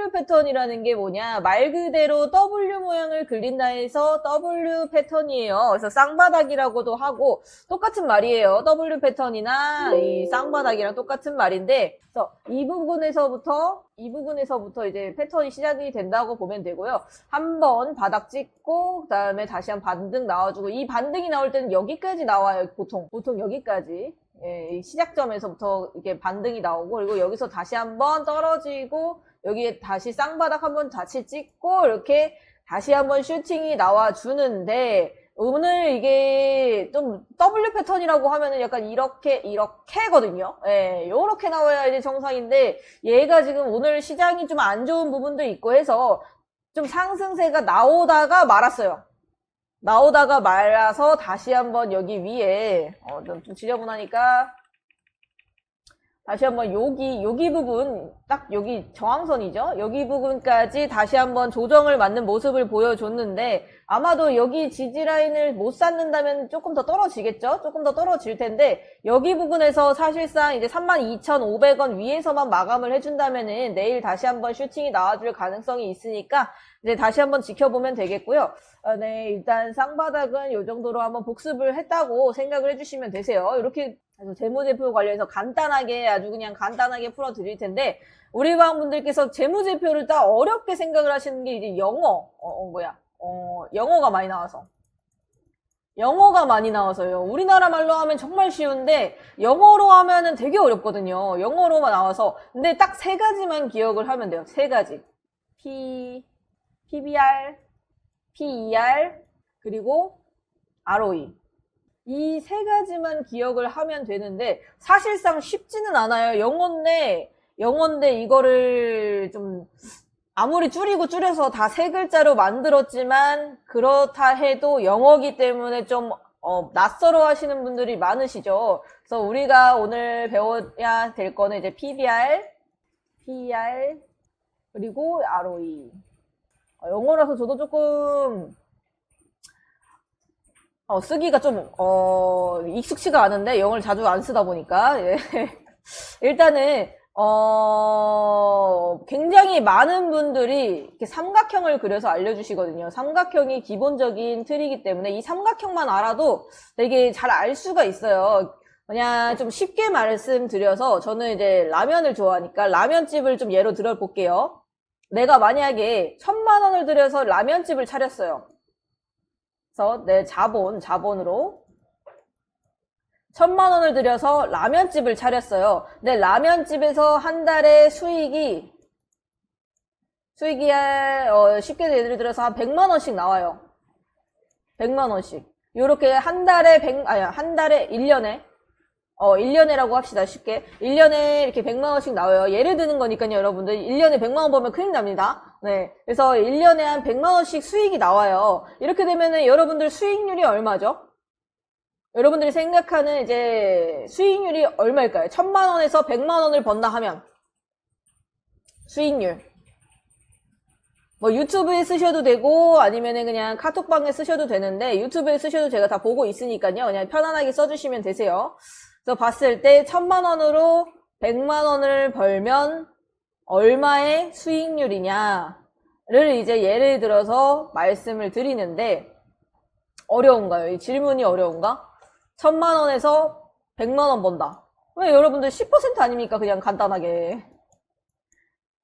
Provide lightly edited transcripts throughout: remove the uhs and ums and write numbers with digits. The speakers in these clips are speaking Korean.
W 패턴이라는 게 뭐냐? 말 그대로 W 모양을 그린다 해서 W 패턴이에요. 그래서 쌍바닥이라고도 하고 똑같은 말이에요. W 패턴이나 이 쌍바닥이랑 똑같은 말인데, 그래서 이 부분에서부터 이제 패턴이 시작이 된다고 보면 되고요. 한번 바닥 찍고 그다음에 다시 한 반등 나와주고, 이 반등이 나올 때는 여기까지 나와요. 보통 여기까지. 예, 이 시작점에서부터 이렇게 반등이 나오고, 그리고 여기서 다시 한번 떨어지고, 여기에 다시 쌍바닥 한번 다시 찍고, 이렇게 다시 한번 슈팅이 나와주는데, 오늘 이게 좀 W 패턴이라고 하면은 약간 이렇게거든요. 예, 요렇게 나와야 이제 정상인데, 얘가 지금 오늘 시장이 좀 안 좋은 부분도 있고 해서, 좀 상승세가 나오다가 말았어요. 나오다가 말아서 다시 한번 여기 위에 좀 지저분하니까 다시 한번 여기 부분, 딱 여기 저항선이죠. 여기 부분까지 다시 한번 조정을 맞는 모습을 보여줬는데, 아마도 여기 지지라인을 못 쌓는다면 조금 더 떨어지겠죠. 조금 더 떨어질 텐데, 여기 부분에서 사실상 이제 32,500원 위에서만 마감을 해준다면은 내일 다시 한번 슈팅이 나와줄 가능성이 있으니까 이제 다시 한번 지켜보면 되겠고요. 네, 일단 쌍바닥은 이 정도로 한번 복습을 했다고 생각을 해주시면 되세요. 이렇게 재무제표 관련해서 간단하게, 아주 그냥 간단하게 풀어드릴 텐데, 우리 방분들께서 재무제표를 딱 어렵게 생각을 하시는 게 이제 영어가 많이 나와서. 영어가 많이 나와서요. 우리나라 말로 하면 정말 쉬운데, 영어로 하면은 되게 어렵거든요. 영어로만 나와서. 근데 딱 세 가지만 기억을 하면 돼요. 세 가지. PBR, PER, 그리고 ROE. 이 세 가지만 기억을 하면 되는데, 사실상 쉽지는 않아요. 영어인데 이거를 좀 아무리 줄여서 다 세 글자로 만들었지만, 그렇다 해도 영어기 때문에 좀 낯설어 하시는 분들이 많으시죠. 그래서 우리가 오늘 배워야 될 거는 이제 PBR, PER, 그리고 ROE. 영어라서 저도 조금 쓰기가 좀 익숙치가 않은데, 영어를 자주 안 쓰다 보니까. 예. 일단은 굉장히 많은 분들이 이렇게 삼각형을 그려서 알려주시거든요. 삼각형이 기본적인 틀이기 때문에 이 삼각형만 알아도 되게 잘 알 수가 있어요. 그냥 좀 쉽게 말씀드려서, 저는 이제 라면을 좋아하니까 라면집을 좀 예로 들어볼게요. 내가 만약에 1,000만 원을 들여서 라면집을 차렸어요. 그래서 내 자본으로 1,000만 원을 들여서 라면집을 차렸어요. 근데 라면집에서 한 달에 수익이 쉽게 예를 들어서 한 100만 원씩 나와요. 100만 원씩. 요렇게 한 달에 1년에라고 합시다. 쉽게. 1년에 이렇게 100만 원씩 나와요. 예를 드는 거니까요, 여러분들. 1년에 100만 원 벌면 큰일 납니다. 네. 그래서 1년에 한 100만 원씩 수익이 나와요. 이렇게 되면은 여러분들 수익률이 얼마죠? 여러분들이 생각하는 이제 수익률이 얼마일까요? 1,000만 원에서 100만 원을 번다 하면 수익률. 뭐 유튜브에 쓰셔도 되고 아니면은 그냥 카톡방에 쓰셔도 되는데, 유튜브에 쓰셔도 제가 다 보고 있으니까요. 그냥 편안하게 써주시면 되세요. 그래서 봤을 때 1,000만 원으로 100만 원을 벌면 얼마의 수익률이냐를 이제 예를 들어서 말씀을 드리는데, 어려운가요? 이 질문이 어려운가? 1,000만 원에서 100만 원 번다. 왜 여러분들 10% 아닙니까? 그냥 간단하게.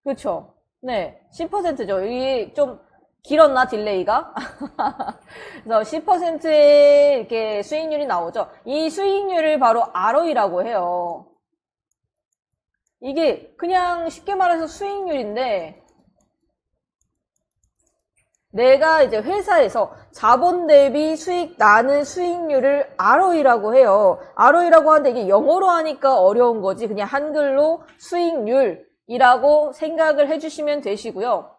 그렇죠? 네, 10%죠. 이게 좀 길었나, 딜레이가? 그래서 10%의 이렇게 수익률이 나오죠. 이 수익률을 바로 ROE라고 해요. 이게 그냥 쉽게 말해서 수익률인데, 내가 이제 회사에서 자본 대비 수익 나는 수익률을 ROE라고 해요. ROE라고 하는데 이게 영어로 하니까 어려운 거지. 그냥 한글로 수익률이라고 생각을 해주시면 되시고요.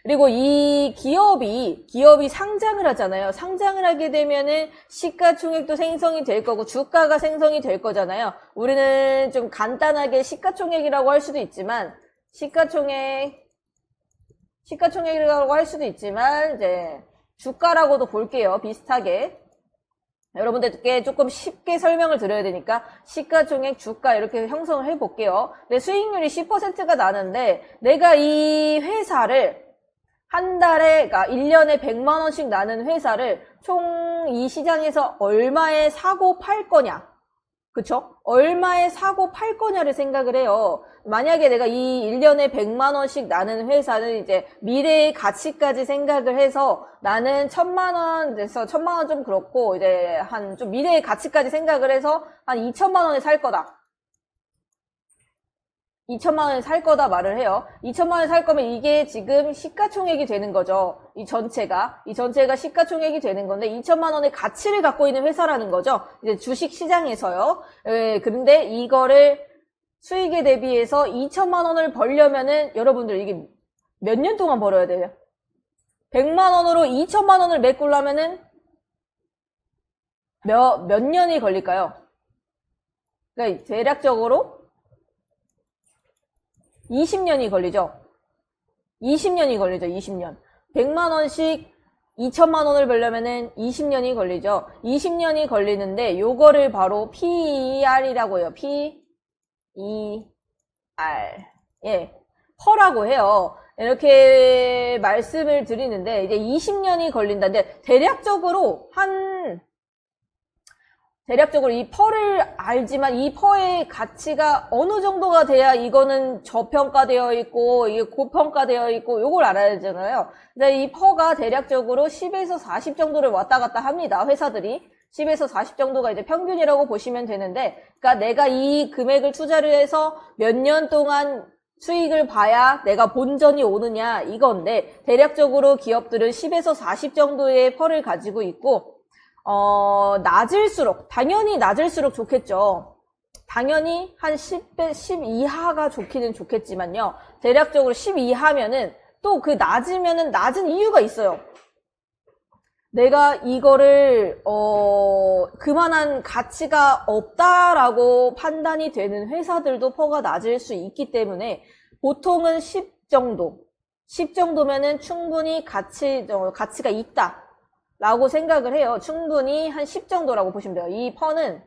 그리고 이 기업이 상장을 하잖아요. 상장을 하게 되면은 시가총액도 생성이 될 거고 주가가 생성이 될 거잖아요. 우리는 좀 간단하게 시가총액이라고 할 수도 있지만, 시가총액이라고 할 수도 있지만, 이제 주가라고도 볼게요. 비슷하게. 여러분들께 조금 쉽게 설명을 드려야 되니까 시가총액, 주가 이렇게 형성을 해볼게요. 내 수익률이 10%가 나는데 내가 이 회사를 한 달에, 그러니까 1년에 100만 원씩 나는 회사를 총 이 시장에서 얼마에 사고 팔 거냐. 그쵸? 얼마에 사고 팔 거냐를 생각을 해요. 만약에 내가 이 1년에 100만 원씩 나는 회사는 이제 미래의 가치까지 생각을 해서 나는 1000만 원에서 1000만 원 좀 그렇고 이제 한 좀 미래의 가치까지 생각을 해서 한 2000만 원에 살 거다. 2천만 원에 살 거다 말을 해요. 2천만 원에 살 거면 이게 지금 시가총액이 되는 거죠. 이 전체가 시가총액이 되는 건데 2천만 원의 가치를 갖고 있는 회사라는 거죠. 이제 주식 시장에서요. 그런데 이거를 수익에 대비해서 2천만 원을 벌려면은 여러분들 이게 몇 년 동안 벌어야 돼요? 100만 원으로 2천만 원을 메꾸려면은 몇 년이 걸릴까요? 그러니까 대략적으로 20년이 걸리죠. 20년이 걸리죠. 20년. 100만 원씩 2천만 원을 벌려면은 20년이 걸리죠. 20년이 걸리는데 요거를 바로 PER이라고 해요. PER. 예. 퍼라고 해요. 이렇게 말씀을 드리는데 이제 20년이 걸린다는데 대략적으로 이 퍼를 알지만 이 퍼의 가치가 어느 정도가 돼야 이거는 저평가되어 있고 이게 고평가되어 있고 요걸 알아야 되잖아요. 근데 이 퍼가 대략적으로 10에서 40 정도를 왔다 갔다 합니다. 회사들이. 10에서 40 정도가 이제 평균이라고 보시면 되는데, 그러니까 내가 이 금액을 투자를 해서 몇 년 동안 수익을 봐야 내가 본전이 오느냐 이건데, 대략적으로 기업들은 10에서 40 정도의 퍼를 가지고 있고, 당연히 낮을수록 좋겠죠. 당연히 한 10 이하가 좋기는 좋겠지만요. 대략적으로 10 이하면은 또 그 낮으면은 낮은 이유가 있어요. 내가 이거를, 그만한 가치가 없다라고 판단이 되는 회사들도 퍼가 낮을 수 있기 때문에 보통은 10 정도. 10 정도면은 충분히 가치가 있다. 라고 생각을 해요. 충분히 한 10 정도라고 보시면 돼요. 이 퍼는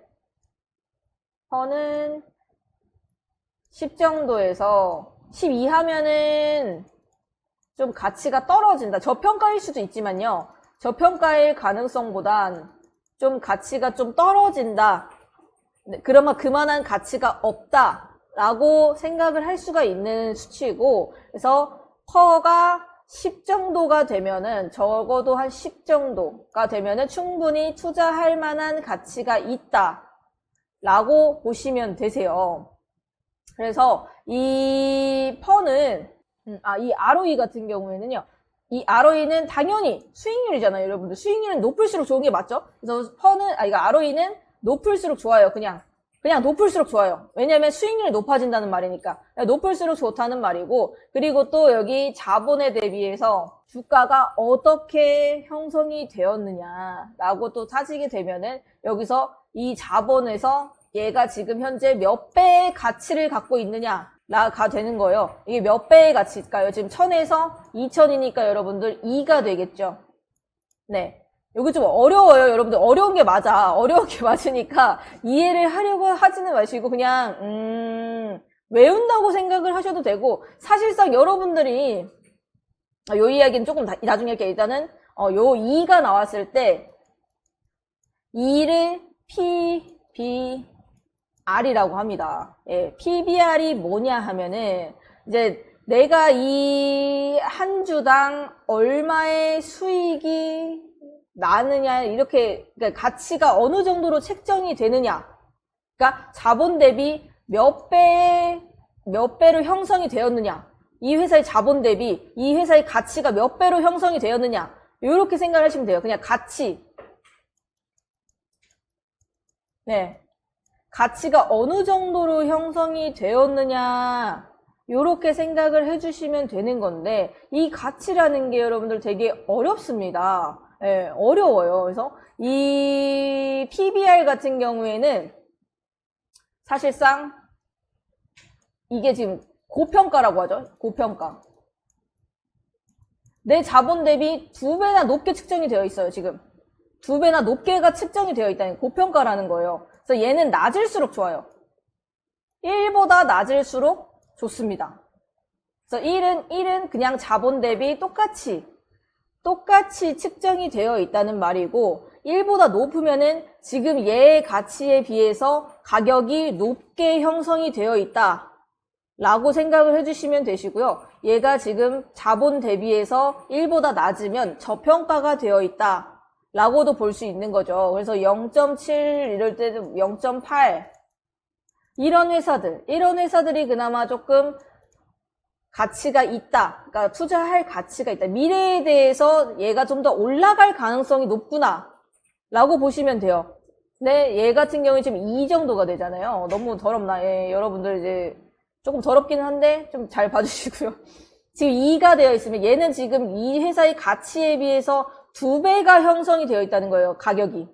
10 정도에서 10 이하면은 좀 가치가 떨어진다. 저평가일 수도 있지만요. 저평가일 가능성보단 좀 가치가 좀 떨어진다. 그러면 그만한 가치가 없다라고 생각을 할 수가 있는 수치이고, 그래서 퍼가 10 정도가 되면은 적어도 한 10 정도가 되면은 충분히 투자할 만한 가치가 있다 라고 보시면 되세요. 그래서 이 퍼는 이 ROE 같은 경우에는요, 이 ROE는 당연히 수익률이잖아요. 여러분들 수익률은 높을수록 좋은 게 맞죠? 그래서 이거 ROE는 높을수록 좋아요. 그냥 높을수록 좋아요. 왜냐면 수익률이 높아진다는 말이니까. 높을수록 좋다는 말이고, 그리고 또 여기 자본에 대비해서 주가가 어떻게 형성이 되었느냐라고 또 따지게 되면은 여기서 이 자본에서 얘가 지금 현재 몇 배의 가치를 갖고 있느냐가 되는 거예요. 이게 몇 배의 가치일까요? 지금 1000에서 2000이니까 여러분들 2가 되겠죠. 네. 여기 좀 어려워요. 여러분들 어려운 게 맞아. 어려운 게 맞으니까 이해를 하려고 하지는 마시고 그냥 외운다고 생각을 하셔도 되고, 사실상 여러분들이 요 이야기는 조금 나중에 할게요. 일단은 요 2가 나왔을 때 2를 PBR이라고 합니다. 예, PBR이 뭐냐 하면은 이제 내가 이 한 주당 얼마의 수익이 나느냐, 이렇게, 그러니까 가치가 어느 정도로 책정이 되느냐. 그러니까 자본 대비 몇 배로 형성이 되었느냐. 이 회사의 자본 대비 이 회사의 가치가 몇 배로 형성이 되었느냐. 이렇게 생각을 하시면 돼요. 그냥 가치. 네. 가치가 어느 정도로 형성이 되었느냐. 이렇게 생각을 해주시면 되는 건데, 이 가치라는 게 여러분들 되게 어렵습니다. 예, 어려워요. 그래서 이 PBR 같은 경우에는 사실상 이게 지금 고평가라고 하죠. 고평가. 내 자본 대비 2배나 높게 측정이 되어 있어요, 지금. 2배나 높게가 측정이 되어 있다는 고평가라는 거예요. 그래서 얘는 낮을수록 좋아요. 1보다 낮을수록 좋습니다. 그래서 1은 그냥 자본 대비 똑같이 측정이 되어 있다는 말이고 1보다 높으면은 지금 얘의 가치에 비해서 가격이 높게 형성이 되어 있다 라고 생각을 해주시면 되시고요. 얘가 지금 자본 대비해서 1보다 낮으면 저평가가 되어 있다 라고도 볼 수 있는 거죠. 그래서 0.7 이럴 때도 0.8 이런 회사들이 그나마 조금 가치가 있다. 그러니까 투자할 가치가 있다. 미래에 대해서 얘가 좀 더 올라갈 가능성이 높구나 라고 보시면 돼요. 근데 얘 같은 경우에 지금 2 정도가 되잖아요. 너무 더럽나? 예, 여러분들 이제 조금 더럽기는 한데 좀 잘 봐주시고요. 지금 2가 되어 있으면 얘는 지금 이 회사의 가치에 비해서 2배가 형성이 되어 있다는 거예요. 가격이.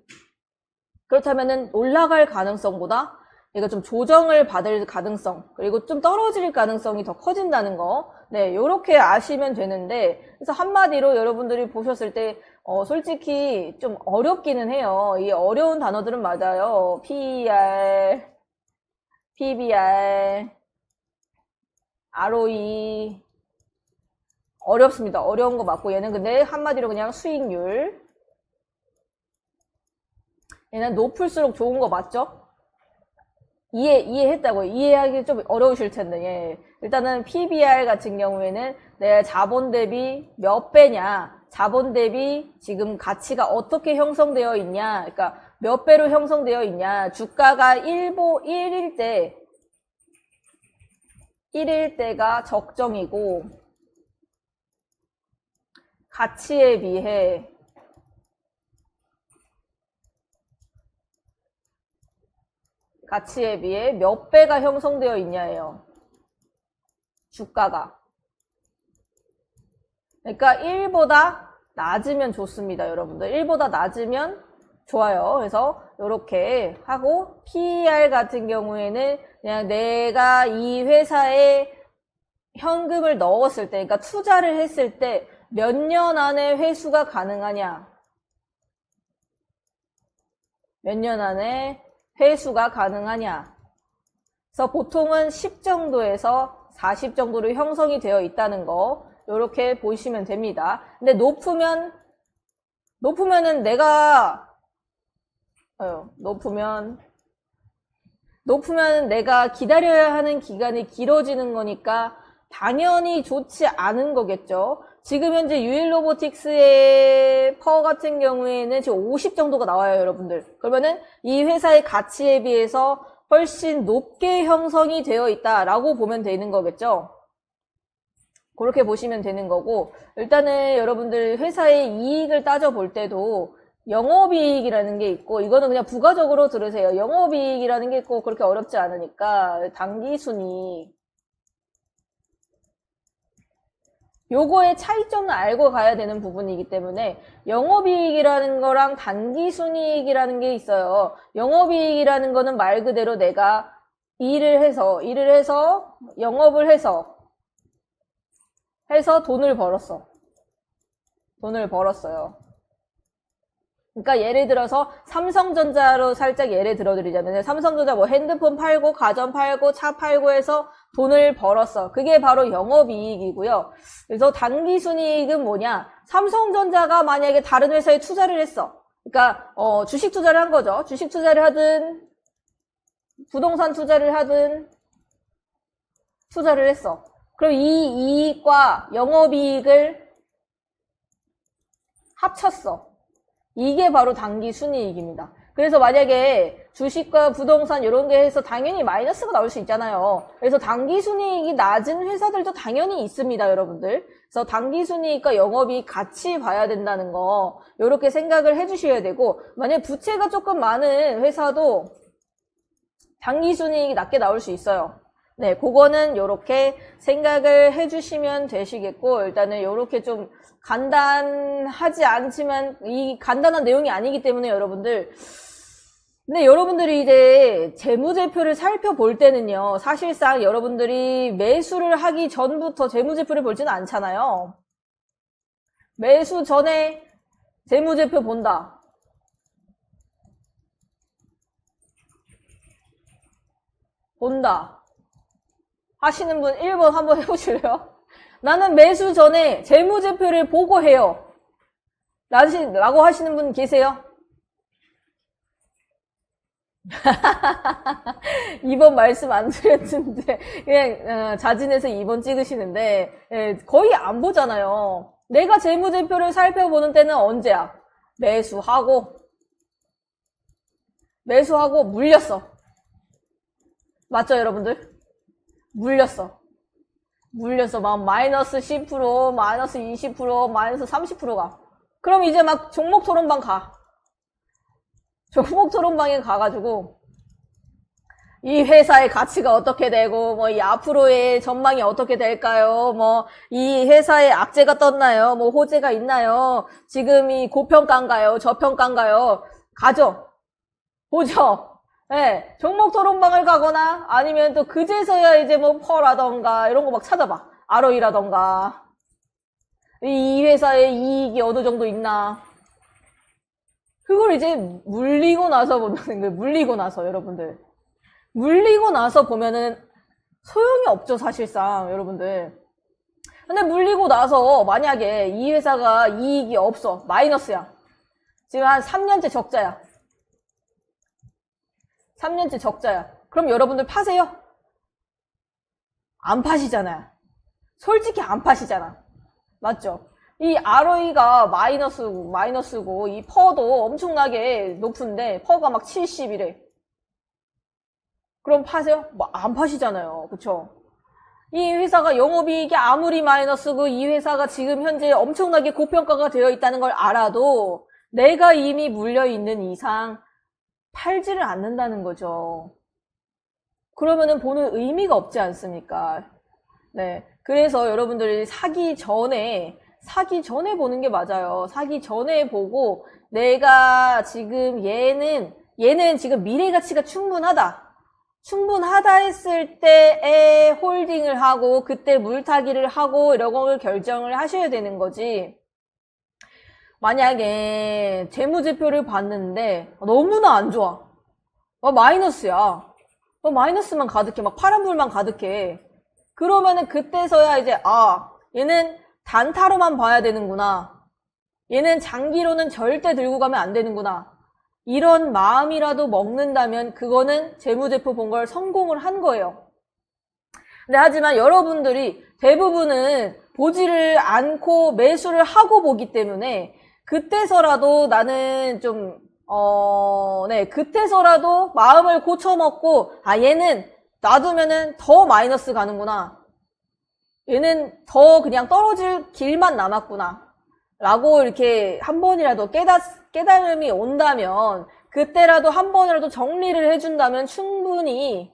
그렇다면은 올라갈 가능성보다 얘가 좀 조정을 받을 가능성, 그리고 좀 떨어질 가능성이 더 커진다는 거. 네, 요렇게 아시면 되는데, 그래서 한마디로 여러분들이 보셨을 때, 솔직히 좀 어렵기는 해요. 이 어려운 단어들은 맞아요. PER, PBR, ROE. 어렵습니다. 어려운 거 맞고, 얘는 근데 한마디로 그냥 수익률. 얘는 높을수록 좋은 거 맞죠? 이해했다고요. 이해하기 좀 어려우실 텐데, 예. 일단은 PBR 같은 경우에는 내 자본 대비 몇 배냐, 자본 대비 지금 가치가 어떻게 형성되어 있냐, 그러니까 몇 배로 형성되어 있냐, 주가가 1일 때가 적정이고, 가치에 비해 몇 배가 형성되어 있냐예요. 주가가. 그러니까 1보다 낮으면 좋습니다, 여러분들. 1보다 낮으면 좋아요. 그래서 이렇게 하고 PER 같은 경우에는 그냥 내가 이 회사에 현금을 넣었을 때, 그러니까 투자를 했을 때 몇 년 안에 회수가 가능하냐. 몇 년 안에 회수가 가능하냐. 그래서 보통은 10 정도에서 40 정도로 형성이 되어 있다는 거 이렇게 보시면 됩니다. 근데 높으면은 높으면 내가 기다려야 하는 기간이 길어지는 거니까 당연히 좋지 않은 거겠죠. 지금 현재 유일로보틱스의 퍼 같은 경우에는 지금 50 정도가 나와요, 여러분들. 그러면은 이 회사의 가치에 비해서 훨씬 높게 형성이 되어 있다라고 보면 되는 거겠죠. 그렇게 보시면 되는 거고, 일단은 여러분들 회사의 이익을 따져볼 때도 영업이익이라는 게 있고, 이거는 그냥 부가적으로 들으세요. 영업이익이라는 게 있고 그렇게 어렵지 않으니까 당기순이익. 요거의 차이점을 알고 가야 되는 부분이기 때문에 영업이익이라는 거랑 단기순이익이라는 게 있어요. 영업이익이라는 거는 말 그대로 내가 일을 해서 영업을 해서 돈을 벌었어요. 그러니까 예를 들어서 삼성전자로 살짝 예를 들어드리자면 삼성전자 뭐 핸드폰 팔고 가전 팔고 차 팔고 해서 돈을 벌었어. 그게 바로 영업이익이고요. 그래서 단기순이익은 뭐냐? 삼성전자가 만약에 다른 회사에 투자를 했어. 그러니까 주식 투자를 한 거죠. 주식 투자를 하든 부동산 투자를 하든 투자를 했어. 그럼 이 이익과 영업이익을 합쳤어. 이게 바로 단기순이익입니다. 그래서 만약에 주식과 부동산 이런 게 해서 당연히 마이너스가 나올 수 있잖아요. 그래서 단기순이익이 낮은 회사들도 당연히 있습니다, 여러분들. 그래서 단기순이익과 영업이익 같이 봐야 된다는 거 이렇게 생각을 해주셔야 되고, 만약 부채가 조금 많은 회사도 단기순이익이 낮게 나올 수 있어요. 네, 그거는 이렇게 생각을 해주시면 되시겠고, 일단은 이렇게 좀 간단하지 않지만 이 간단한 내용이 아니기 때문에 여러분들, 근데 여러분들이 이제 재무제표를 살펴볼 때는요, 사실상 여러분들이 매수를 하기 전부터 재무제표를 볼지는 않잖아요. 매수 전에 재무제표 본다. 본다 하시는 분 1번 한번 해보실래요? 나는 매수 전에 재무제표를 보고 해요. 라고 하시는 분 계세요? 2번 말씀 안 드렸는데 그냥 자진해서 2번 찍으시는데 거의 안 보잖아요. 내가 재무제표를 살펴보는 때는 언제야? 매수하고 물렸어. 맞죠 여러분들? 물렸어 막 마이너스 10%, 마이너스 20%, 마이너스 30%가. 그럼 이제 막 종목 토론방 가. 종목 토론방에 가가지고 이 회사의 가치가 어떻게 되고 뭐 이 앞으로의 전망이 어떻게 될까요? 뭐 이 회사에 악재가 떴나요? 뭐 호재가 있나요? 지금 이 고평가인가요? 저평가인가요? 가죠. 보죠. 네, 종목 토론방을 가거나 아니면 또 그제서야 이제 뭐 퍼라던가 이런 거 막 찾아봐. ROE라던가 이 회사의 이익이 어느 정도 있나. 그걸 이제 물리고 나서 본다는 거예요. 물리고 나서 여러분들. 물리고 나서 보면은 소용이 없죠 사실상 여러분들. 근데 물리고 나서 만약에 이 회사가 이익이 없어. 마이너스야. 지금 한 3년째 적자야. 3년째 적자야. 그럼 여러분들 파세요? 안 파시잖아요. 솔직히 안 파시잖아. 맞죠? 이 ROE가 마이너스고 이 퍼도 엄청나게 높은데 퍼가 막 70이래. 그럼 파세요? 뭐 안 파시잖아요. 그쵸? 이 회사가 영업이익이 아무리 마이너스고 이 회사가 지금 현재 엄청나게 고평가가 되어 있다는 걸 알아도 내가 이미 물려있는 이상 팔지를 않는다는 거죠. 그러면은 보는 의미가 없지 않습니까? 네. 그래서 여러분들이 사기 전에 보는 게 맞아요. 사기 전에 보고 내가 지금 얘는 지금 미래 가치가 충분하다 했을 때에 홀딩을 하고 그때 물타기를 하고 이런 걸 결정을 하셔야 되는 거지. 만약에 재무제표를 봤는데 너무나 안 좋아. 마이너스야. 마이너스만 가득해. 막 파란불만 가득해. 그러면은 그때서야 이제 얘는 단타로만 봐야 되는구나. 얘는 장기로는 절대 들고 가면 안 되는구나. 이런 마음이라도 먹는다면 그거는 재무제표 본 걸 성공을 한 거예요. 근데 하지만 여러분들이 대부분은 보지를 않고 매수를 하고 보기 때문에 그때서라도 나는 좀 그때서라도 마음을 고쳐먹고 얘는 놔두면은 더 마이너스 가는구나. 얘는 더 그냥 떨어질 길만 남았구나. 라고 이렇게 한 번이라도 깨달음이 온다면 그때라도 한 번이라도 정리를 해준다면 충분히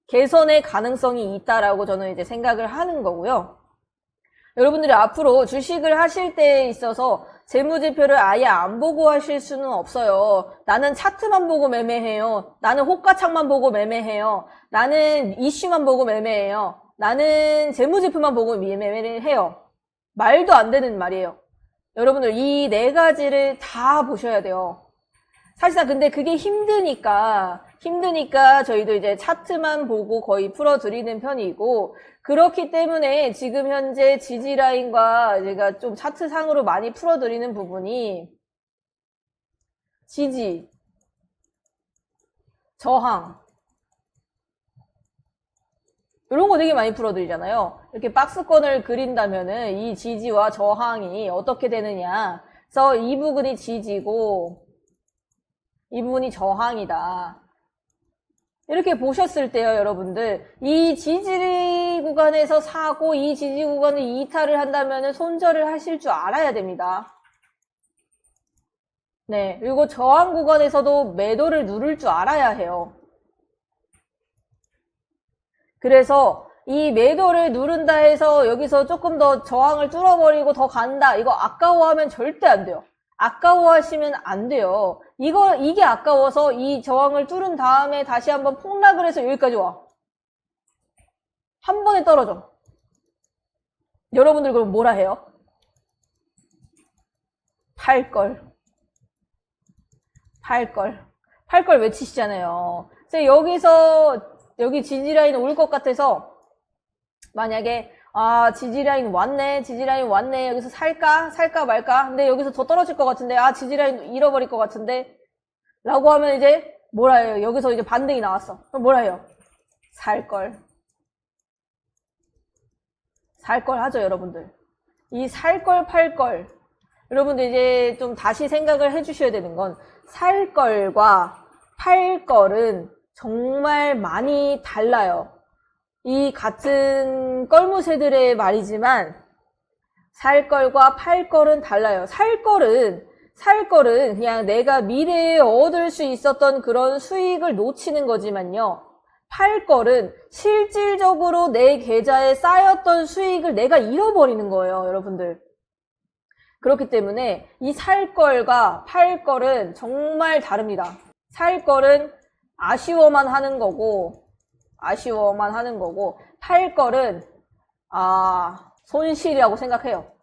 개선의 가능성이 있다라고 저는 이제 생각을 하는 거고요. 여러분들이 앞으로 주식을 하실 때에 있어서 재무제표를 아예 안 보고 하실 수는 없어요. 나는 차트만 보고 매매해요. 나는 호가창만 보고 매매해요. 나는 이슈만 보고 매매해요. 나는 재무제표만 보고 매매를 해요. 말도 안 되는 말이에요. 여러분들 이 4가지를 다 보셔야 돼요. 사실상 근데 그게 힘드니까 저희도 이제 차트만 보고 거의 풀어드리는 편이고, 그렇기 때문에 지금 현재 지지라인과 제가 좀 차트상으로 많이 풀어드리는 부분이 지지, 저항 이런 거 되게 많이 풀어드리잖아요. 이렇게 박스권을 그린다면은 이 지지와 저항이 어떻게 되느냐. 그래서 이 부분이 지지고 이 부분이 저항이다. 이렇게 보셨을 때요, 여러분들. 이 지지 구간에서 사고 이 지지 구간을 이탈을 한다면은 손절을 하실 줄 알아야 됩니다. 네. 그리고 저항 구간에서도 매도를 누를 줄 알아야 해요. 그래서 이 매도를 누른다 해서 여기서 조금 더 저항을 뚫어버리고 더 간다. 이거 아까워하면 절대 안 돼요. 아까워하시면 안 돼요. 이게 아까워서 이 저항을 뚫은 다음에 다시 한번 폭락을 해서 여기까지 와. 한 번에 떨어져. 여러분들 그럼 뭐라 해요? 팔걸 외치시잖아요. 그래서 여기서 여기 지지라인 올 것 같아서 만약에 지지라인 왔네 여기서 살까 말까, 근데 여기서 더 떨어질 것 같은데, 지지라인 잃어버릴 것 같은데 라고 하면 이제 뭐라 해요? 여기서 이제 반등이 나왔어. 그럼 뭐라 해요? 살걸 하죠, 여러분들. 이 살걸 팔걸, 여러분들 이제 좀 다시 생각을 해주셔야 되는 건, 살걸과 팔걸은 정말 많이 달라요. 이 같은 껄무새들의 말이지만 살걸과 팔걸은 달라요. 살걸은 그냥 내가 미래에 얻을 수 있었던 그런 수익을 놓치는 거지만요, 팔걸은 실질적으로 내 계좌에 쌓였던 수익을 내가 잃어버리는 거예요, 여러분들. 그렇기 때문에 이 살걸과 팔걸은 정말 다릅니다. 살걸은 아쉬워만 하는 거고, 팔걸은 손실이라고 생각해요.